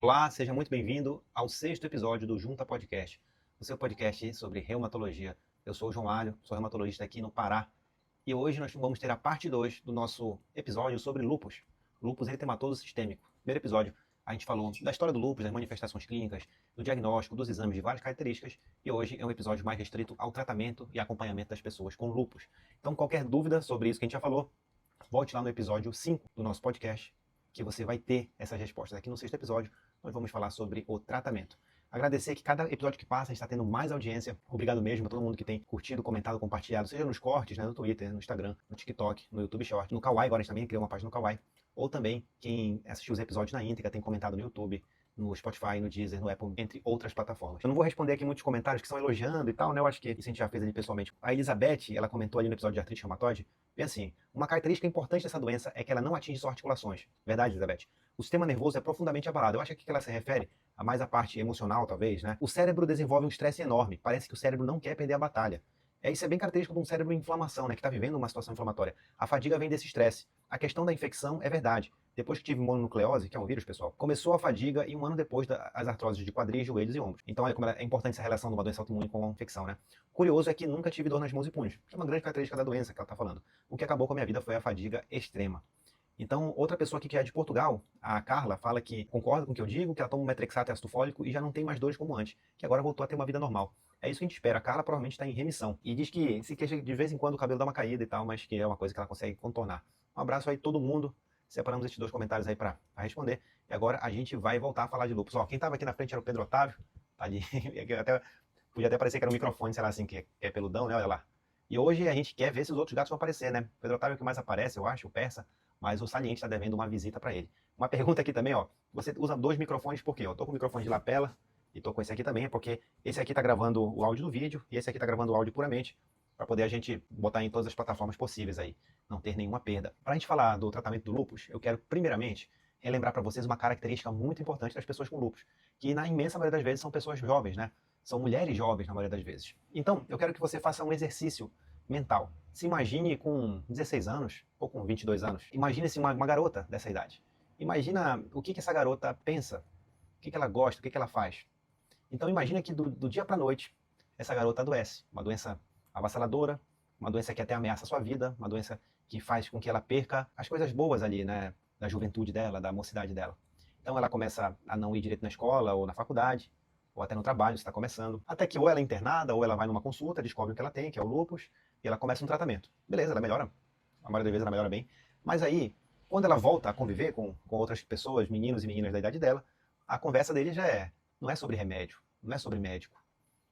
Olá, seja muito bem-vindo ao sexto episódio do Junta Podcast, o seu podcast sobre reumatologia. Eu sou o João Alho, sou reumatologista aqui no Pará, e hoje nós vamos ter a parte 2 do nosso episódio sobre lúpus. Lúpus eritematoso sistêmico. Primeiro episódio, a gente falou da história do lúpus, das manifestações clínicas, do diagnóstico, dos exames de várias características, e hoje é um episódio mais restrito ao tratamento e acompanhamento das pessoas com lúpus. Então, qualquer dúvida sobre isso que a gente já falou, volte lá no episódio 5 do nosso podcast, que você vai ter essas respostas. Aqui no sexto episódio, nós vamos falar sobre o tratamento. Agradecer que cada episódio que passa a gente está tendo mais audiência. Obrigado mesmo a todo mundo que tem curtido, comentado, compartilhado, seja nos cortes, né, no Twitter, no Instagram, no TikTok, no YouTube Short, no Kawaii, agora a gente também criou uma página no Kawaii. Ou também quem assistiu os episódios na íntegra tem comentado no YouTube, no Spotify, no Deezer, no Apple, entre outras plataformas. Eu não vou responder aqui muitos comentários que são elogiando e tal, né? Eu acho que isso a gente já fez ali pessoalmente. A Elizabeth, ela comentou ali no episódio de artrite reumatoide, bem assim, uma característica importante dessa doença é que ela não atinge só articulações. Verdade, Elizabeth? O sistema nervoso é profundamente abalado. Eu acho que ela se refere a mais a parte emocional, talvez, né? O cérebro desenvolve um estresse enorme. Parece que o cérebro não quer perder a batalha. Isso é bem característico de um cérebro em inflamação, né? Que está vivendo uma situação inflamatória. A fadiga vem desse estresse. A questão da infecção é verdade. Depois que tive mononucleose, que é um vírus, pessoal, começou a fadiga e um ano depois as artroses de quadris, joelhos e ombros. Então, olha como é importante essa relação de uma doença autoimune com a infecção, né? Curioso é que nunca tive dor nas mãos e punhos, que é uma grande característica da doença que ela está falando. O que acabou com a minha vida foi a fadiga extrema. Então, outra pessoa aqui que é de Portugal, a Carla, fala que concorda com o que eu digo, que ela toma um metrexato e ácido fólico e já não tem mais dores como antes, que agora voltou a ter uma vida normal. É isso que a gente espera. A Carla provavelmente está em remissão. E diz que se queixa de vez em quando o cabelo dá uma caída e tal, mas que é uma coisa que ela consegue contornar. Um abraço aí todo mundo. Separamos esses dois comentários aí para responder. E agora a gente vai voltar a falar de lúpus. Ó, quem estava aqui na frente era o Pedro Otávio. Tá ali. Podia até parecer que era um microfone, sei lá assim, que é peludão, né? Olha lá. E hoje a gente quer ver se os outros gatos vão aparecer, né? O Pedro Otávio é o que mais aparece, eu acho, o Persa, mas o Saliente está devendo uma visita para ele. Uma pergunta aqui também, ó. Você usa dois microfones por quê? Eu tô com o microfone de lapela e tô com esse aqui também, é porque esse aqui tá gravando o áudio do vídeo e esse aqui tá gravando o áudio puramente para poder a gente botar em todas as plataformas possíveis aí, não ter nenhuma perda. Para a gente falar do tratamento do lúpus, eu quero primeiramente relembrar para vocês uma característica muito importante das pessoas com lúpus, que na imensa maioria das vezes são pessoas jovens, né? São mulheres jovens na maioria das vezes. Então, eu quero que você faça um exercício mental. Se imagine com 16 anos ou com 22 anos. Imagine-se uma garota dessa idade. Imagina o que essa garota pensa, o que ela gosta, o que ela faz. Então imagina que do dia para a noite essa garota adoece. Uma doença avassaladora, uma doença que até ameaça a sua vida, uma doença que faz com que ela perca as coisas boas ali, né, da juventude dela, da mocidade dela. Então ela começa a não ir direito na escola ou na faculdade, ou até no trabalho, se está começando. Até que ou ela é internada, ou ela vai numa consulta, descobre o que ela tem, que é o lúpus, e ela começa um tratamento. Beleza, ela melhora. A maioria das vezes ela melhora bem. Mas aí, quando ela volta a conviver com outras pessoas, meninos e meninas da idade dela, a conversa dele já não é sobre remédio, não é sobre médico.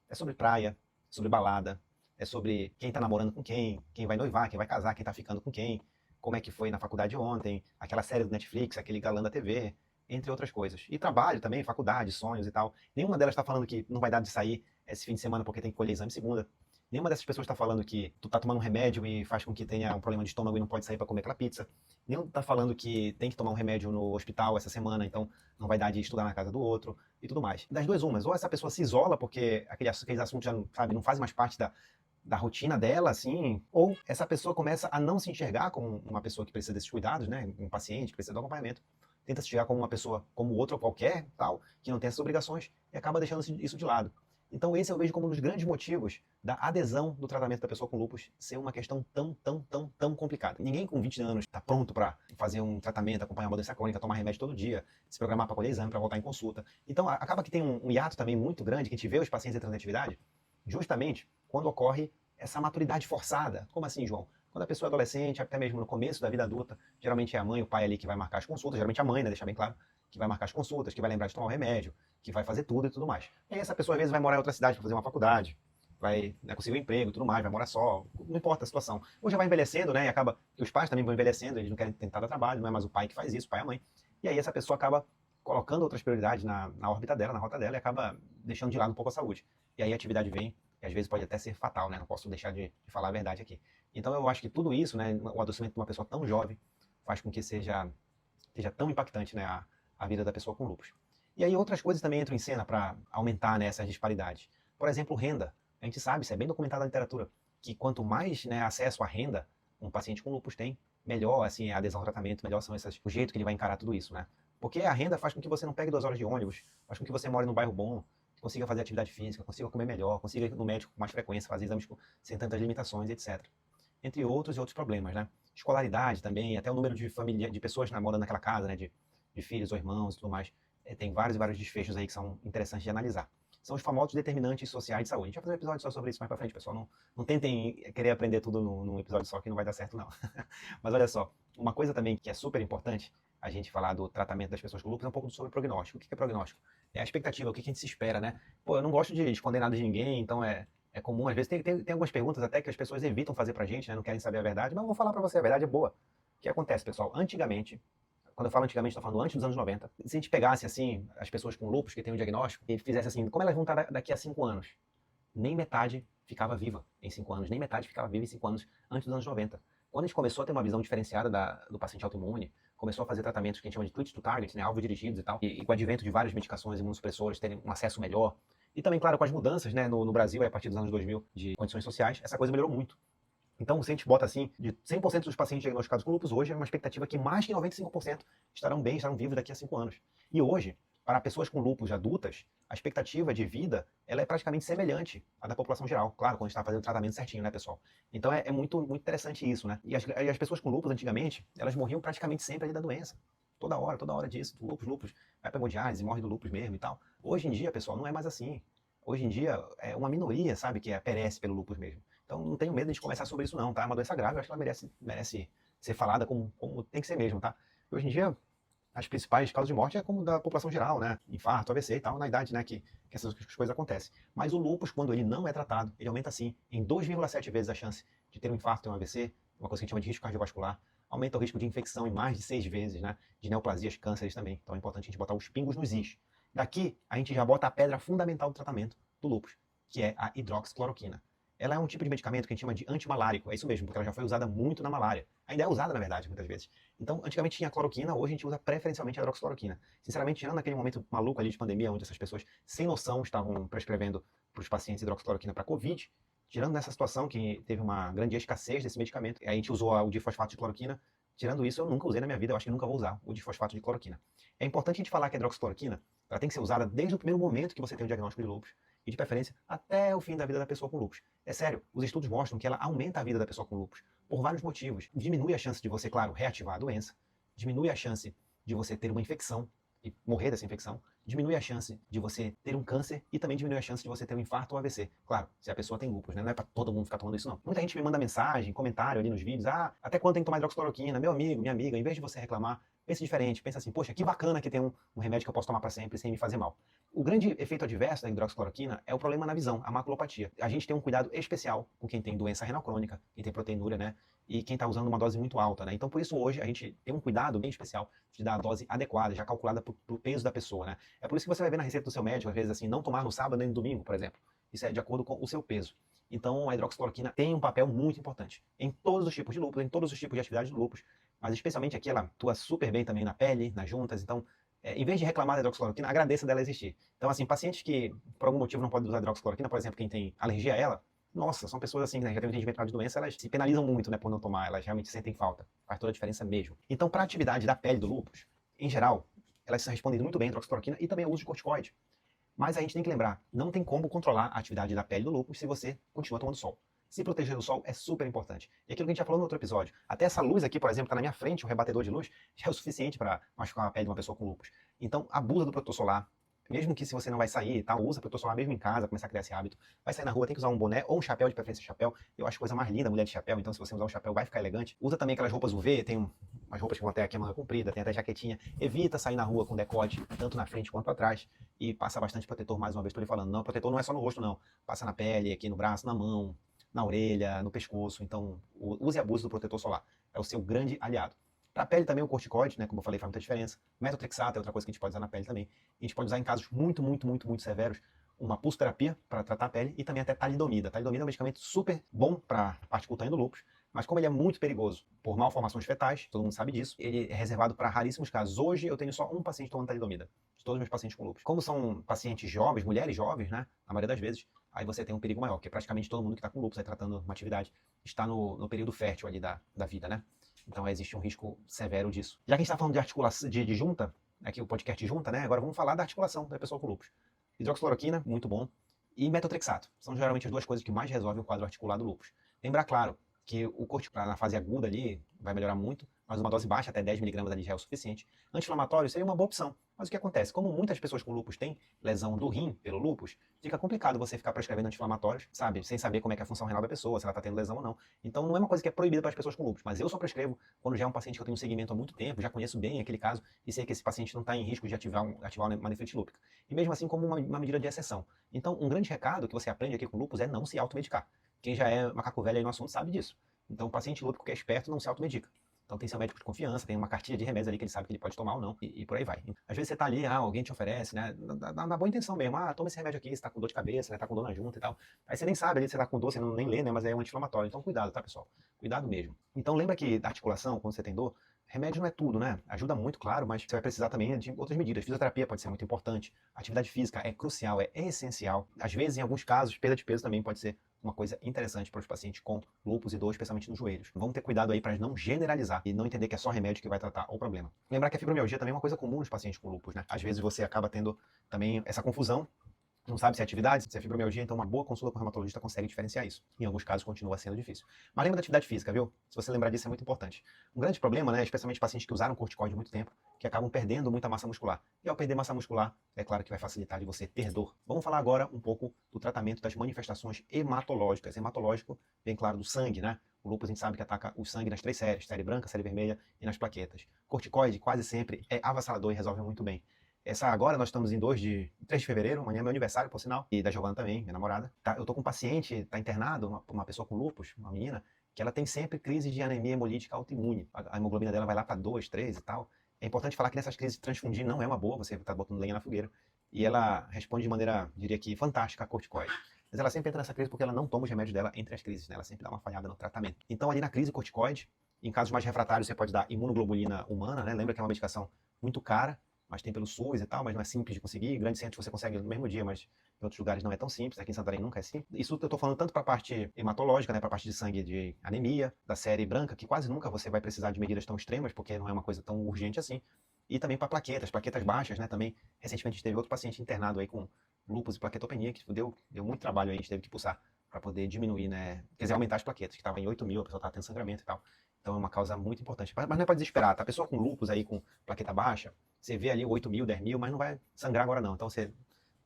É sobre praia, é sobre balada, é sobre quem tá namorando com quem vai noivar, quem vai casar, quem tá ficando com quem, como é que foi na faculdade ontem, aquela série do Netflix, aquele galã da TV, entre outras coisas. E trabalho também, faculdade, sonhos e tal. Nenhuma delas está falando que não vai dar de sair esse fim de semana porque tem que colher exame segunda. Nenhuma dessas pessoas está falando que tu tá tomando um remédio e faz com que tenha um problema de estômago e não pode sair para comer aquela pizza. Nenhum tá falando que tem que tomar um remédio no hospital essa semana, então não vai dar de estudar na casa do outro e tudo mais. Das duas umas, ou essa pessoa se isola porque aqueles assuntos já sabe, não fazem mais parte da rotina dela, assim, ou essa pessoa começa a não se enxergar como uma pessoa que precisa desses cuidados, né, um paciente que precisa do acompanhamento, tenta se enxergar como uma pessoa, como outro qualquer, tal, que não tem essas obrigações, e acaba deixando isso de lado. Então esse eu vejo como um dos grandes motivos da adesão do tratamento da pessoa com lúpus ser uma questão tão complicada. Ninguém com 20 anos está pronto para fazer um tratamento, acompanhar uma doença crônica, tomar remédio todo dia, se programar para colher exame, para voltar em consulta. Então acaba que tem um hiato também muito grande, que a gente vê os pacientes entrando em atividade, justamente quando ocorre essa maturidade forçada. Como assim, João? Quando a pessoa é adolescente, até mesmo no começo da vida adulta, geralmente é a mãe, o pai ali que vai marcar as consultas, geralmente a mãe, né, deixar bem claro, que vai marcar as consultas, que vai lembrar de tomar o remédio, que vai fazer tudo e tudo mais. E aí essa pessoa às vezes vai morar em outra cidade para fazer uma faculdade, vai, né, conseguir um emprego e tudo mais, vai morar só, não importa a situação. Ou já vai envelhecendo, né, e acaba que os pais também vão envelhecendo, eles não querem tentar dar trabalho, não é mais o pai que faz isso, o pai e a mãe. E aí essa pessoa acaba colocando outras prioridades na órbita dela, na rota dela, e acaba deixando de lado um pouco a saúde. E aí a atividade vem, e às vezes pode até ser fatal, né? Não posso deixar de falar a verdade aqui. Então eu acho que tudo isso, né, o adoecimento de uma pessoa tão jovem, faz com que seja tão impactante, né, a vida da pessoa com lúpus. E aí outras coisas também entram em cena para aumentar, né, essas disparidades. Por exemplo, renda. A gente sabe, isso é bem documentado na literatura, que quanto mais, né, acesso à renda um paciente com lúpus tem, melhor assim, a adesão ao tratamento, melhor são o jeito que ele vai encarar tudo isso, né? Porque a renda faz com que você não pegue 2 horas de ônibus, faz com que você more num bairro bom, consiga fazer atividade física, consiga comer melhor, consiga ir no médico com mais frequência, fazer exames sem tantas limitações, etc. Entre outros e outros problemas, né? Escolaridade também, até o número de família, de pessoas morando naquela casa, né? De filhos ou irmãos e tudo mais. Tem vários e vários desfechos aí que são interessantes de analisar. São os famosos determinantes sociais de saúde. A gente vai fazer um episódio só sobre isso mais pra frente, pessoal. Não tentem querer aprender tudo num episódio só, que não vai dar certo, não. Mas olha só, uma coisa também que é super importante a gente falar do tratamento das pessoas com lúpus é um pouco sobre prognóstico. O que é prognóstico? É a expectativa, o que a gente se espera, né? Pô, eu não gosto de esconder nada de ninguém, então é comum, às vezes tem algumas perguntas até que as pessoas evitam fazer pra gente, né? Não querem saber a verdade, mas eu vou falar pra você, a verdade é boa. O que acontece, pessoal? Antigamente, quando eu falo antigamente, estou falando antes dos anos 90, se a gente pegasse, assim, as pessoas com lúpus que têm um diagnóstico e fizesse assim, como elas vão estar daqui a 5 anos? Nem metade ficava viva em 5 anos, nem metade ficava viva em 5 anos antes dos anos 90. Quando a gente começou a ter uma visão diferenciada do paciente autoimune, começou a fazer tratamentos que a gente chama de treat to target, né, alvo dirigidos e tal, e com o advento de várias medicações imunossupressoras terem um acesso melhor, e também, claro, com as mudanças, né, no Brasil, a partir dos anos 2000, de condições sociais, essa coisa melhorou muito. Então, se a gente bota assim, de 100% dos pacientes diagnosticados com lúpus, hoje é uma expectativa que mais que 95% estarão bem, estarão vivos daqui a 5 anos. E hoje, para pessoas com lúpus adultas, a expectativa de vida ela é praticamente semelhante à da população geral. Claro, quando a gente está fazendo o tratamento certinho, né, pessoal? Então é muito, muito interessante isso, né? E as pessoas com lúpus, antigamente, elas morriam praticamente sempre ali da doença. Toda hora disso. Lúpus, vai para hemodiálise, morre do lúpus mesmo e tal. Hoje em dia, pessoal, não é mais assim. Hoje em dia, é uma minoria, sabe, que perece pelo lúpus mesmo. Então não tenho medo de conversar sobre isso não, tá? É uma doença grave, eu acho que ela merece ser falada como tem que ser mesmo, tá? Hoje em dia, as principais causas de morte é como da população geral, né? Infarto, AVC e tal, na idade, né, que essas coisas acontecem. Mas o lúpus, quando ele não é tratado, ele aumenta assim, em 2,7 vezes a chance de ter um infarto, ter um AVC, uma coisa que a gente chama de risco cardiovascular. Aumenta o risco de infecção em mais de 6 vezes, né? De neoplasias, cânceres também. Então é importante a gente botar os pingos nos is. Daqui, a gente já bota a pedra fundamental do tratamento do lúpus, que é a hidroxicloroquina. Ela é um tipo de medicamento que a gente chama de antimalárico, é isso mesmo, porque ela já foi usada muito na malária. Ainda é usada, na verdade, muitas vezes. Então, antigamente tinha cloroquina, hoje a gente usa preferencialmente a hidroxicloroquina. Sinceramente, tirando aquele momento maluco ali de pandemia, onde essas pessoas sem noção estavam prescrevendo para os pacientes hidroxicloroquina para Covid, tirando nessa situação que teve uma grande escassez desse medicamento, a gente usou o difosfato de cloroquina. Tirando isso, eu nunca usei na minha vida, eu acho que nunca vou usar o difosfato de cloroquina. É importante a gente falar que a hidroxicloroquina ela tem que ser usada desde o primeiro momento que você tem o diagnóstico de lúpus, e de preferência até o fim da vida da pessoa com lúpus. É sério, os estudos mostram que ela aumenta a vida da pessoa com lúpus por vários motivos. Diminui a chance de você, claro, reativar a doença, diminui a chance de você ter uma infecção e morrer dessa infecção, diminui a chance de você ter um câncer e também diminui a chance de você ter um infarto ou AVC. Claro, se a pessoa tem lúpus, né? Não é pra todo mundo ficar tomando isso, não. Muita gente me manda mensagem, comentário ali nos vídeos, até quando tem que tomar hidroxicloroquina? Meu amigo, minha amiga, em vez de você reclamar, pense diferente, pensa assim, poxa, que bacana que tem um remédio que eu posso tomar para sempre sem me fazer mal. O grande efeito adverso da hidroxicloroquina é o problema na visão, a maculopatia. A gente tem um cuidado especial com quem tem doença renal crônica, quem tem proteinúria, né? E quem está usando uma dose muito alta, né? Então, por isso, hoje, a gente tem um cuidado bem especial de dar a dose adequada, já calculada para o peso da pessoa, né? É por isso que você vai ver na receita do seu médico, às vezes, assim, não tomar no sábado nem no domingo, por exemplo. Isso é de acordo com o seu peso. Então, a hidroxicloroquina tem um papel muito importante em todos os tipos de lúpus, em todos os tipos de atividades do lúpus, mas especialmente aqui ela atua super bem também na pele, nas juntas. Então, em vez de reclamar da hidroxicloroquina, agradeça dela existir. Então, assim, pacientes que por algum motivo não podem usar hidroxicloroquina, por exemplo, quem tem alergia a ela, nossa, são pessoas assim, né, já tem um entendimento de doença, elas se penalizam muito, né, por não tomar, elas realmente sentem falta. Faz toda a diferença mesmo. Então, para a atividade da pele do lúpus, em geral, elas respondem muito bem à hidroxicloroquina e também ao uso de corticoide. Mas a gente tem que lembrar, não tem como controlar a atividade da pele do lúpus se você continua tomando sol. Se proteger do sol é super importante. E aquilo que a gente já falou no outro episódio, até essa luz aqui, por exemplo, está na minha frente, um rebatedor de luz, já é o suficiente para machucar a pele de uma pessoa com lúpus. Então, abusa do protetor solar. Mesmo que se você não vai sair e tal, usa protetor solar mesmo em casa, começar a criar esse hábito. Vai sair na rua, tem que usar um boné ou um chapéu, de preferência chapéu. Eu acho a coisa mais linda a mulher de chapéu, então se você usar um chapéu vai ficar elegante. Usa também aquelas roupas UV, tem umas roupas que vão até aqui a manga comprida, tem até jaquetinha. Evita sair na rua com decote, tanto na frente quanto atrás. E passa bastante protetor, mais uma vez estou lhe falando. Não, protetor não é só no rosto, não. Passa na pele, aqui no braço, na mão, na orelha, no pescoço. Então, use e abuse do protetor solar. É o seu grande aliado. Para a pele também o corticoide, né, como eu falei, faz muita diferença. Metotrexato é outra coisa que a gente pode usar na pele também. A gente pode usar em casos muito severos uma pulsoterapia para tratar a pele e também até talidomida. Talidomida é um medicamento super bom para a parte cutânea do lúpus, mas como ele é muito perigoso por malformações fetais, todo mundo sabe disso, ele é reservado para raríssimos casos. Hoje eu tenho só um paciente tomando talidomida, de todos os meus pacientes com lúpus. Como são pacientes jovens, mulheres jovens, né, na maioria das vezes, aí você tem um perigo maior, porque praticamente todo mundo que está com lúpus aí tratando uma atividade está no período fértil ali da vida, né? Então existe um risco severo disso. Já que a gente está falando de articulação, de junta, aqui o podcast junta, né? Agora vamos falar da articulação da pessoa com lúpus. Hidroxicloroquina, muito bom, e metotrexato. São geralmente as duas coisas que mais resolvem o quadro articular do lúpus. Lembrar, claro, que o corticoide na fase aguda ali vai melhorar muito, mas uma dose baixa, até 10 mg ali já é o suficiente. Anti-inflamatório seria uma boa opção. Mas o que acontece? Como muitas pessoas com lúpus têm lesão do rim pelo lúpus, fica complicado você ficar prescrevendo anti-inflamatórios, sabe? Sem saber como é que é a função renal da pessoa, se ela está tendo lesão ou não. Então não é uma coisa que é proibida para as pessoas com lúpus, mas eu só prescrevo quando já é um paciente que eu tenho um segmento há muito tempo, já conheço bem aquele caso e sei que esse paciente não está em risco de ativar uma nefrite lúpica. E mesmo assim como uma medida de exceção. Então um grande recado que você aprende aqui com lúpus é não se automedicar. Quem já é macaco velho aí no assunto sabe disso. Então o paciente lúpico que é esperto não se automedica. Então tem seu médico de confiança, tem uma cartilha de remédios ali que ele sabe que ele pode tomar ou não, e por aí vai. Às vezes você tá ali, alguém te oferece, né, na boa intenção mesmo, toma esse remédio aqui, você tá com dor de cabeça, né, tá com dor na junta e tal. Aí você nem sabe ali, você tá com dor, você nem lê, né, mas é um anti-inflamatório. Então cuidado, tá, pessoal? Cuidado mesmo. Então lembra que da articulação, quando você tem dor, remédio não é tudo, né? Ajuda muito, claro, mas você vai precisar também de outras medidas. Fisioterapia pode ser muito importante, atividade física é crucial, é essencial. Às vezes, em alguns casos, perda de peso também pode ser uma coisa interessante para os pacientes com lúpus e dor, especialmente nos joelhos. Vamos ter cuidado aí para não generalizar e não entender que é só remédio que vai tratar o problema. Lembrar que a fibromialgia também é uma coisa comum nos pacientes com lúpus, né? Às vezes você acaba tendo também essa confusão, não sabe se é atividade, se é fibromialgia, então uma boa consulta com o reumatologista consegue diferenciar isso. Em alguns casos continua sendo difícil. Mas lembra da atividade física, viu? Se você lembrar disso é muito importante. Um grande problema, né, especialmente pacientes que usaram corticoide há muito tempo, que acabam perdendo muita massa muscular. E ao perder massa muscular, é claro que vai facilitar de você ter dor. Vamos falar agora um pouco do tratamento das manifestações hematológicas. Hematológico, bem claro, do sangue, né? O lúpus a gente sabe que ataca o sangue nas três séries, série branca, série vermelha e nas plaquetas. Corticoide quase sempre é avassalador e resolve muito bem. Agora nós estamos em 3 de fevereiro, amanhã é meu aniversário, por sinal, e da Giovana também, minha namorada. Eu tô com um paciente, tá internado, uma pessoa com lúpus, uma menina, que ela tem sempre crise de anemia hemolítica autoimune. A hemoglobina dela vai lá para 2, 3 e tal. É importante falar que nessas crises transfundir não é uma boa, você tá botando lenha na fogueira. E ela responde de maneira, diria que, fantástica a corticoide. Mas ela sempre entra nessa crise porque ela não toma os remédios dela entre as crises, né? Ela sempre dá uma falhada no tratamento. Então ali na crise corticoide, em casos mais refratários você pode dar imunoglobulina humana, né? Lembra que é uma medicação muito cara, mas tem pelo SUS e tal, mas não é simples de conseguir. Em grandes centros você consegue no mesmo dia, mas em outros lugares não é tão simples. Aqui em Santarém nunca é assim. Isso eu tô falando tanto para a parte hematológica, né, para a parte de sangue de anemia, da série branca, que quase nunca você vai precisar de medidas tão extremas, porque não é uma coisa tão urgente assim. E também para plaquetas baixas, né, também. Recentemente a gente teve outro paciente internado aí com lúpus e plaquetopenia, que deu muito trabalho aí, a gente teve que pulsar para poder diminuir, né, quer dizer, aumentar as plaquetas, que estava em 8.000, a pessoa estava tendo sangramento e tal. Então é uma causa muito importante. Mas não é para desesperar, tá? A pessoa com lúpus aí, com plaqueta baixa, você vê ali 8.000, 10.000, mas não vai sangrar agora não. Então você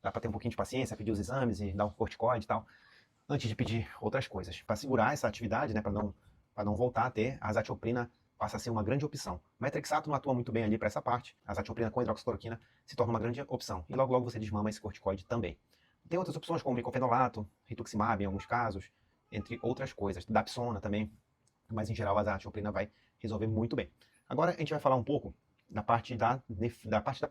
dá para ter um pouquinho de paciência, pedir os exames e dar um corticoide e tal, antes de pedir outras coisas. Para segurar essa atividade, né, para não voltar a ter, a azatioprina passa a ser uma grande opção. O metrexato não atua muito bem ali para essa parte. A azatioprina com hidroxicloroquina se torna uma grande opção. E logo você desmama esse corticoide também. Tem outras opções como micofenolato, rituximab em alguns casos, entre outras coisas. Dapsona também, mas em geral a azatioprina vai resolver muito bem. Agora a gente vai falar um pouco da parte da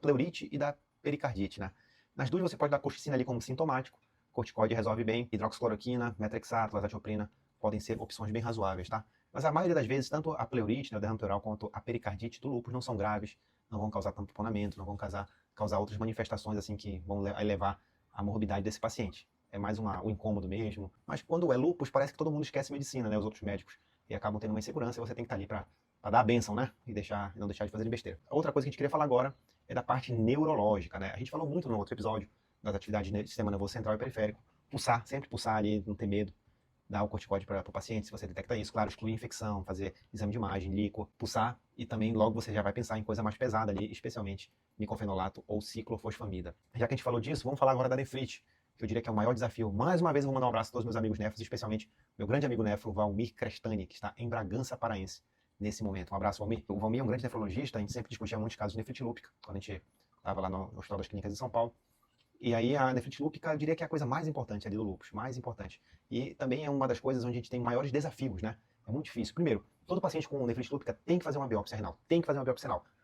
pleurite e da pericardite, né? Nas duas você pode dar colchicina ali como sintomático, corticoide resolve bem, hidroxicloroquina, metrexato, azatioprina podem ser opções bem razoáveis, tá? Mas a maioria das vezes, tanto a pleurite, né, o derrame pleural, quanto a pericardite do lúpus não são graves, não vão causar tamponamento, não vão causar outras manifestações assim que vão levar à morbidade desse paciente. É mais um incômodo mesmo. Mas quando é lúpus, parece que todo mundo esquece medicina, né? Os outros médicos. E acabam tendo uma insegurança e você tem que estar ali para dar a bênção, né? E não deixar de fazer besteira. A outra coisa que a gente queria falar agora é da parte neurológica, né? A gente falou muito no outro episódio das atividades do sistema nervoso central e periférico. Pulsar, sempre pulsar ali, não ter medo. Dar o corticoide para o paciente, se você detecta isso. Claro, excluir infecção, fazer exame de imagem, líquor, pulsar. E também logo você já vai pensar em coisa mais pesada ali, especialmente micofenolato ou ciclofosfamida. Já que a gente falou disso, vamos falar agora da nefrite, que eu diria que é o maior desafio. Mais uma vez eu vou mandar um abraço a todos os meus amigos nefros, especialmente meu grande amigo nefro, Valmir Crestani, que está em Bragança Paraense nesse momento. Um abraço, Valmir. O Valmir é um grande nefrologista, a gente sempre discutia muitos casos de nefrite lúpica, quando a gente estava lá no Hospital das Clínicas de São Paulo. E aí a nefrite lúpica, eu diria que é a coisa mais importante ali do lúpus, mais importante. E também é uma das coisas onde a gente tem maiores desafios, né? É muito difícil. Primeiro, todo paciente com nefrite lúpica tem que fazer uma biópsia renal,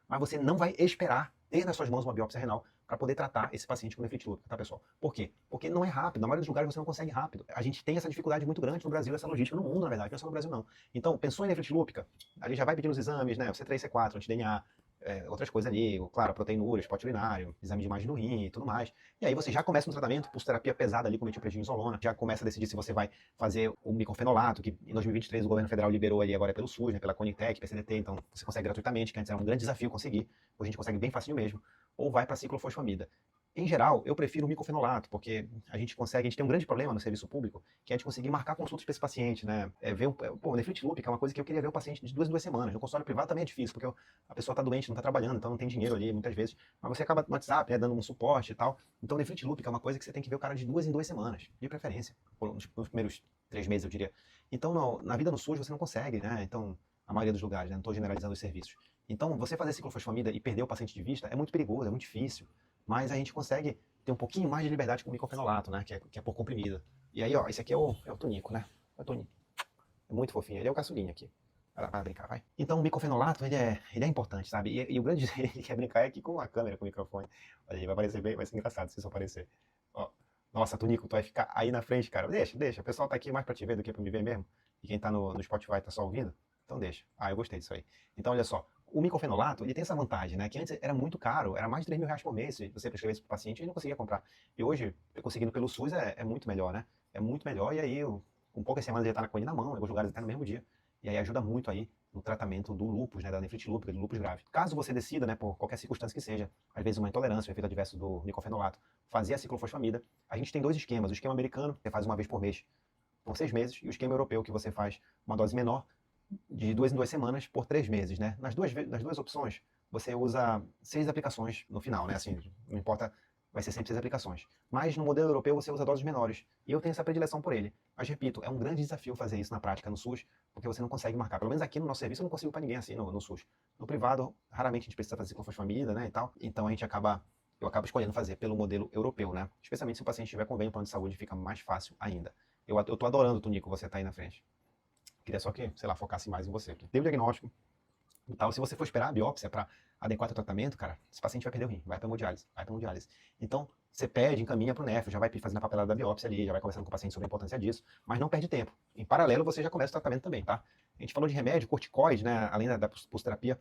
Mas você não vai esperar ter nas suas mãos uma biópsia renal para poder tratar esse paciente com nefrite lúpica, tá, pessoal? Por quê? Porque não é rápido. Na maioria dos lugares você não consegue rápido. A gente tem essa dificuldade muito grande no Brasil, essa logística no mundo, na verdade, não é só no Brasil, não. Então, pensou em nefrite lúpica, ali já vai pedindo os exames, né? O C3, C4, anti-DNA, outras coisas ali, claro, proteinúria, spot urinário, exame de imagem do rim e tudo mais. E aí você já começa um tratamento, pulsoterapia pesada ali com metilprednisolona, já começa a decidir se você vai fazer o micofenolato, que em 2023 o governo federal liberou ali, agora é pelo SUS, né, pela Conitec, PCDT, então você consegue gratuitamente, que antes era um grande desafio conseguir, hoje a gente consegue bem facinho mesmo, ou vai para ciclofosfamida. Em geral, eu prefiro o micofenolato, porque a gente tem um grande problema no serviço público, que é de conseguir marcar consultas para esse paciente, né? Pô, nefrite lúpica é uma coisa que eu queria ver o paciente de 2 em 2 semanas. No consultório privado também é difícil, porque a pessoa está doente, não está trabalhando, então não tem dinheiro ali, muitas vezes. Mas você acaba no WhatsApp, né, dando um suporte e tal. Então, nefrite lúpica é uma coisa que você tem que ver o cara de 2 em 2 semanas, de preferência, nos primeiros 3 meses, eu diria. Então, na vida no SUS, você não consegue, né? Então, a maioria dos lugares, né? Não estou generalizando os serviços. Então, você fazer ciclofosfamida e perder o paciente de vista é muito perigoso, é muito difícil. Mas a gente consegue ter um pouquinho mais de liberdade com o micofenolato, né? Que é por comprimido. E aí, ó, esse aqui é o Tonico, né? É o Tonico. É muito fofinho. Ele é o caçulinha aqui. Vai brincar, vai. Então, o micofenolato, ele é importante, sabe? E o grande ele quer brincar é aqui com a câmera, com o microfone. Olha aí, vai parecer bem, vai ser engraçado se isso aparecer. Ó. Nossa, Tonico, tu vai ficar aí na frente, cara. Deixa. O pessoal tá aqui mais pra te ver do que pra me ver mesmo. E quem tá no Spotify tá só ouvindo. Então deixa. Ah, eu gostei disso aí. Então, olha só. O micofenolato, ele tem essa vantagem, né? Que antes era muito caro, era mais de 3 mil reais por mês se você prescrevesse para o paciente, ele não conseguia comprar. E hoje, conseguindo pelo SUS é muito melhor, né? É muito melhor, e aí, com poucas semanas ele já está com ele na mão, em alguns lugares até no mesmo dia. E aí ajuda muito aí no tratamento do lúpus, né? Da nefrite lúpica, do lúpus grave. Caso você decida, né, por qualquer circunstância que seja, às vezes uma intolerância, um efeito adverso do micofenolato, fazer a ciclofosfamida, a gente tem 2 esquemas. O esquema americano, você faz uma vez por mês por 6 meses, e o esquema europeu, que você faz uma dose menor, de 2 em 2 semanas por 3 meses, né? Nas duas opções, você usa 6 aplicações no final, né? Assim, não importa, vai ser sempre 6 aplicações. Mas no modelo europeu você usa doses menores. E eu tenho essa predileção por ele. Mas repito, é um grande desafio fazer isso na prática no SUS, porque você não consegue marcar. Pelo menos aqui no nosso serviço eu não consigo para ninguém assim no SUS. No privado, raramente a gente precisa fazer ciclofosfamida, né, e tal. Então eu acabo escolhendo fazer pelo modelo europeu, né? Especialmente se o paciente tiver convênio, plano de saúde, fica mais fácil ainda. Eu tô adorando, Tunico, você tá aí na frente. Queria só que, sei lá, focasse mais em você. Tem o diagnóstico e tal. Se você for esperar a biópsia para adequar o tratamento, cara, esse paciente vai perder o rim, vai para hemodiálise. Então, você pede, encaminha para o nefro, já vai fazendo a papelada da biópsia ali, já vai conversando com o paciente sobre a importância disso, mas não perde tempo. Em paralelo, você já começa o tratamento também, tá? A gente falou de remédio, corticoide, né? Além da pulsoterapia,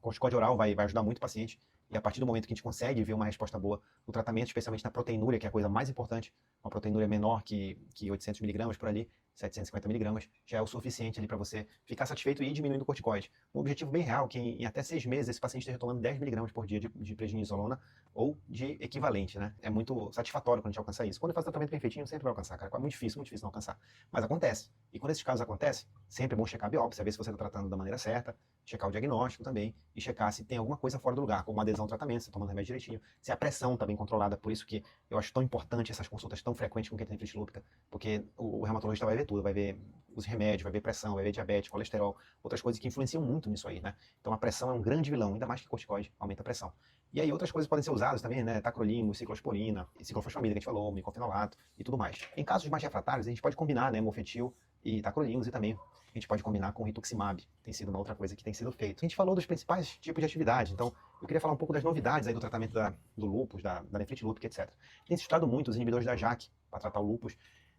corticoide oral vai ajudar muito o paciente. E a partir do momento que a gente consegue ver uma resposta boa no tratamento, especialmente na proteinúria, que é a coisa mais importante, uma proteinúria menor que 800 miligramas por ali, 750 miligramas, já é o suficiente ali para você ficar satisfeito e ir diminuindo o corticoide. Um objetivo bem real, que em até 6 meses esse paciente esteja tomando 10 miligramas por dia de prednisolona ou de equivalente, né? É muito satisfatório quando a gente alcança isso. Quando eu faço tratamento bem feitinho, sempre vai alcançar, cara. É muito difícil não alcançar. Mas acontece. E quando esses casos acontecem, sempre é bom checar a biópsia, ver se você está tratando da maneira certa, checar o diagnóstico também e checar se tem alguma coisa fora do lugar, como uma adesão ao tratamento, se está tomando remédio direitinho, se a pressão está bem controlada. Por isso que eu acho tão importante essas consultas tão frequentes com quem tem nefrite lúpica, porque o reumatologista vai ver tudo, vai ver os remédios, vai ver pressão, vai ver diabetes, colesterol, outras coisas que influenciam muito nisso aí, né? Então a pressão é um grande vilão, ainda mais que corticoide aumenta a pressão. E aí outras coisas podem ser usadas também, né? Tacrolimus, ciclosporina, ciclofosfamida que a gente falou, micofenolato e tudo mais. Em casos mais refratários, a gente pode combinar, né, mofetil e tacrolimus e também a gente pode combinar com rituximab, tem sido uma outra coisa que tem sido feito. A gente falou dos principais tipos de atividade, então eu queria falar um pouco das novidades aí do tratamento do lúpus, da nefrite lúpica, etc. Tem se estudado muito os inibidores da JAK para tratar o lúpus,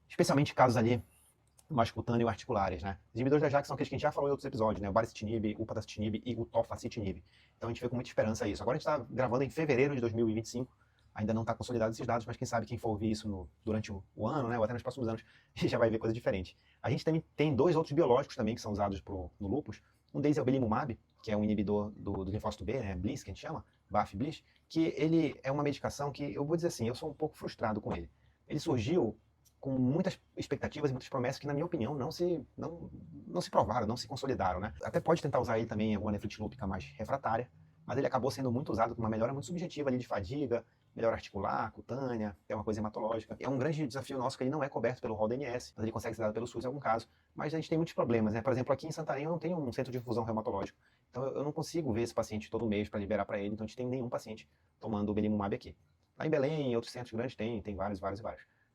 especialmente casos ali mais cutâneo articulares, né? Os inibidores da JAK são aqueles que a gente já falou em outros episódios, né? O baricitinib, o upadacitinib e o tofacitinib. Então a gente vê com muita esperança isso. Agora a gente está gravando em fevereiro de 2025, ainda não está consolidado esses dados, mas quem sabe quem for ouvir isso durante o ano, né, ou até nos próximos anos, já vai ver coisa diferente. A gente também tem 2 outros biológicos também que são usados no lúpus. Um deles é o belimumab, que é um inibidor do linfócito B, né, BLyS, que a gente chama, BAFF/BLyS, que ele é uma medicação que, eu vou dizer assim, eu sou um pouco frustrado com ele. Ele surgiu com muitas expectativas e muitas promessas que, na minha opinião, não se provaram, não se consolidaram, né? Até pode tentar usar ele também em alguma nefrite lúpica mais refratária, mas ele acabou sendo muito usado com uma melhora muito subjetiva ali de fadiga, melhora articular, cutânea, é uma coisa hematológica. É um grande desafio nosso que ele não é coberto pelo rol DNS, mas ele consegue ser dado pelo SUS em algum caso. Mas a gente tem muitos problemas, né? Por exemplo, aqui em Santarém eu não tenho um centro de infusão reumatológico. Então eu não consigo ver esse paciente todo mês para liberar para ele, então a gente tem nenhum paciente tomando o belimumab aqui. Lá em Belém, em outros centros grandes, tem vários.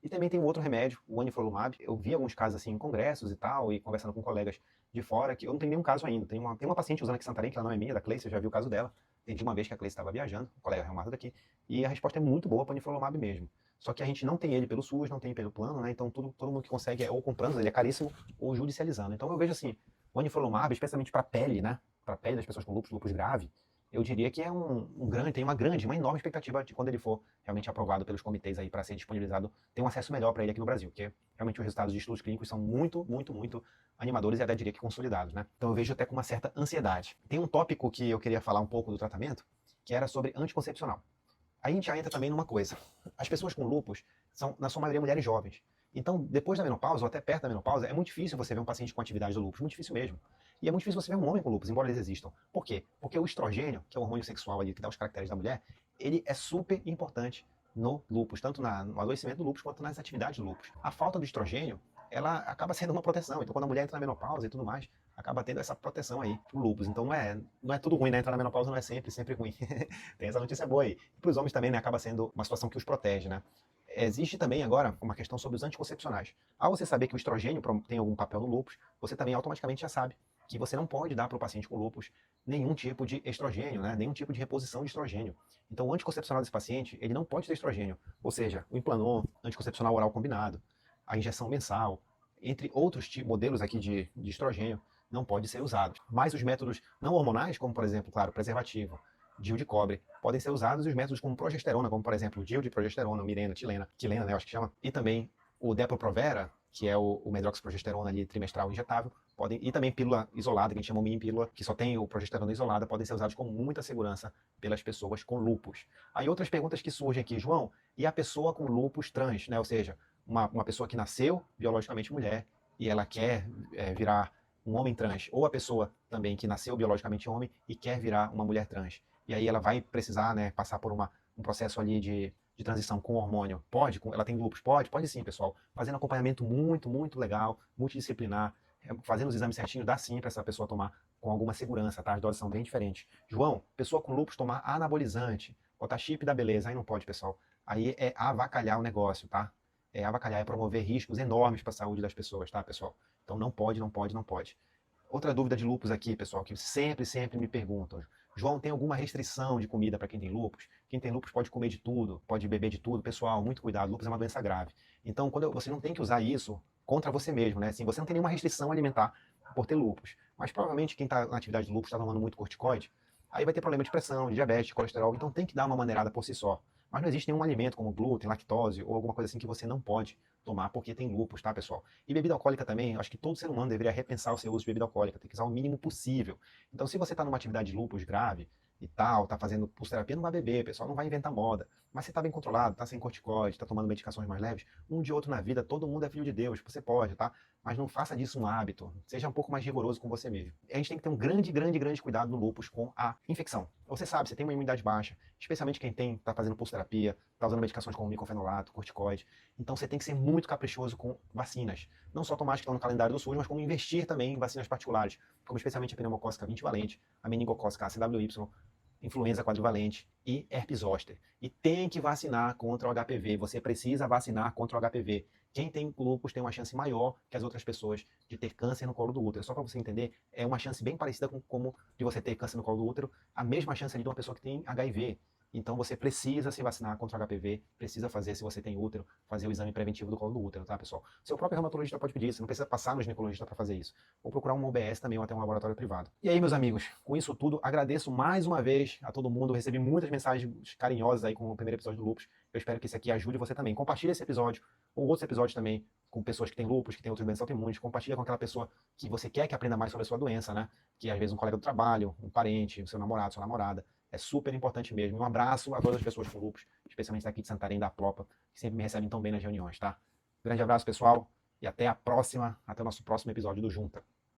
E também tem um outro remédio, o anifrolumab. Eu vi alguns casos assim em congressos e tal, e conversando com colegas de fora, que eu não tenho nenhum caso ainda. Tem uma paciente usando aqui em Santarém, que ela não é minha, da Cleice, eu já vi o caso dela. Entendi uma vez que a Cleice estava viajando, um colega reumado daqui, e a resposta é muito boa para o anifrolumab mesmo. Só que a gente não tem ele pelo SUS, não tem pelo plano, né? Então todo mundo que consegue é ou comprando, ele é caríssimo, ou judicializando. Então eu vejo assim, o anifrolumab, especialmente para pele, né? Para pele das pessoas com lúpus grave, eu diria que é uma enorme expectativa de quando ele for realmente aprovado pelos comitês aí para ser disponibilizado, ter um acesso melhor para ele aqui no Brasil, porque realmente os resultados de estudos clínicos são muito, muito, muito animadores e até diria que consolidados, né? Então eu vejo até com uma certa ansiedade. Tem um tópico que eu queria falar um pouco do tratamento, que era sobre anticoncepcional. Aí a gente já entra também numa coisa. As pessoas com lúpus são, na sua maioria, mulheres jovens. Então, depois da menopausa, ou até perto da menopausa, é muito difícil você ver um paciente com atividade do lúpus, muito difícil mesmo. E é muito difícil você ver um homem com lúpus, embora eles existam. Por quê? Porque o estrogênio, que é o hormônio sexual ali, que dá os caracteres da mulher, ele é super importante no lúpus, tanto no adoecimento do lúpus quanto nas atividades do lúpus. A falta do estrogênio, ela acaba sendo uma proteção. Então, quando a mulher entra na menopausa e tudo mais, acaba tendo essa proteção aí pro lúpus. Então, não é tudo ruim, né? Entrar na menopausa não é sempre ruim. Tem essa notícia boa aí. E para os homens também, né, acaba sendo uma situação que os protege, né? Existe também agora uma questão sobre os anticoncepcionais. Ao você saber que o estrogênio tem algum papel no lúpus, você também automaticamente já sabe que você não pode dar para o paciente com lúpus nenhum tipo de estrogênio, né? Nenhum tipo de reposição de estrogênio. Então, o anticoncepcional desse paciente, ele não pode ter estrogênio. Ou seja, o Implanon, anticoncepcional oral combinado, a injeção mensal, entre outros modelos aqui de estrogênio, não pode ser usado. Mas os métodos não hormonais, como por exemplo, claro, preservativo, DIU de cobre, podem ser usados, e os métodos como progesterona, como por exemplo o DIU de progesterona, Mirena, Quilena, né, eu acho que chama, e também o Depo-Provera, que é o medroxiprogesterona ali, trimestral injetável, e também pílula isolada, que a gente chama mini pílula, que só tem o progesterona isolada, podem ser usados com muita segurança pelas pessoas com lúpus. Aí outras perguntas que surgem aqui, João, e a pessoa com lúpus trans, né, ou seja, uma pessoa que nasceu biologicamente mulher e ela quer virar um homem trans, ou a pessoa também que nasceu biologicamente homem e quer virar uma mulher trans. E aí ela vai precisar, né, passar por um processo ali de transição com hormônio. Pode? Ela tem lúpus? Pode sim, pessoal. Fazendo acompanhamento muito, muito legal, multidisciplinar, fazendo os exames certinhos, dá sim para essa pessoa tomar com alguma segurança, tá? As doses são bem diferentes. João, pessoa com lúpus tomar anabolizante, botar chip da beleza, aí não pode, pessoal. Aí é avacalhar o negócio, tá? É avacalhar, é promover riscos enormes para a saúde das pessoas, tá, pessoal? Então não pode, não pode, não pode. Outra dúvida de lúpus aqui, pessoal, que sempre me perguntam. João, tem alguma restrição de comida para quem tem lúpus? Quem tem lúpus pode comer de tudo, pode beber de tudo. Pessoal, muito cuidado, lúpus é uma doença grave. Então, você não tem que usar isso contra você mesmo, né? Assim, você não tem nenhuma restrição alimentar por ter lúpus. Mas provavelmente quem está na atividade de lúpus está tomando muito corticoide, aí vai ter problema de pressão, de diabetes, de colesterol, então tem que dar uma maneirada por si só. Mas não existe nenhum alimento como glúten, lactose ou alguma coisa assim que você não pode tomar porque tem lúpus, tá, pessoal? E bebida alcoólica também, acho que todo ser humano deveria repensar o seu uso de bebida alcoólica, tem que usar o mínimo possível. Então, se você está numa atividade de lúpus grave e tal, tá fazendo pulsoterapia, não vai beber, pessoal, não vai inventar moda. Mas você tá bem controlado, tá sem corticoide, tá tomando medicações mais leves, um de outro na vida, todo mundo é filho de Deus, você pode, tá? Mas não faça disso um hábito, seja um pouco mais rigoroso com você mesmo. A gente tem que ter um grande cuidado no lúpus com a infecção. Você sabe, você tem uma imunidade baixa, especialmente quem tá fazendo pulsoterapia, tá usando medicações como micofenolato, corticoide. Então você tem que ser muito caprichoso com vacinas. Não só tomar as que estão no calendário do SUS, mas como investir também em vacinas particulares, como especialmente a pneumocócica 20 valente, a meningocócica ACWY, influenza quadrivalente e herpes zoster. E tem que vacinar contra o HPV. Você precisa vacinar contra o HPV. Quem tem lúpus tem uma chance maior que as outras pessoas de ter câncer no colo do útero. Só para você entender, é uma chance bem parecida com como de você ter câncer no colo do útero, a mesma chance ali de uma pessoa que tem HIV. Então você precisa se vacinar contra o HPV, precisa fazer, se você tem útero, fazer o exame preventivo do colo do útero, tá, pessoal? Seu próprio reumatologista pode pedir, você não precisa passar no ginecologista para fazer isso. Ou procurar um OBS também, ou até um laboratório privado. E aí, meus amigos, com isso tudo, agradeço mais uma vez a todo mundo, recebi muitas mensagens carinhosas aí com o primeiro episódio do Lupus. Eu espero que esse aqui ajude você também. Compartilhe esse episódio, ou outros episódios também, com pessoas que têm lúpus, que têm outras doenças autoimunes. Compartilha com aquela pessoa que você quer que aprenda mais sobre a sua doença, né? Que às vezes um colega do trabalho, um parente, o seu namorado, sua namorada. É super importante mesmo. Um abraço a todas as pessoas com lúpus, especialmente daqui de Santarém, da Plopa, que sempre me recebem tão bem nas reuniões, tá? Grande abraço, pessoal, e até a próxima, até o nosso próximo episódio do Junta.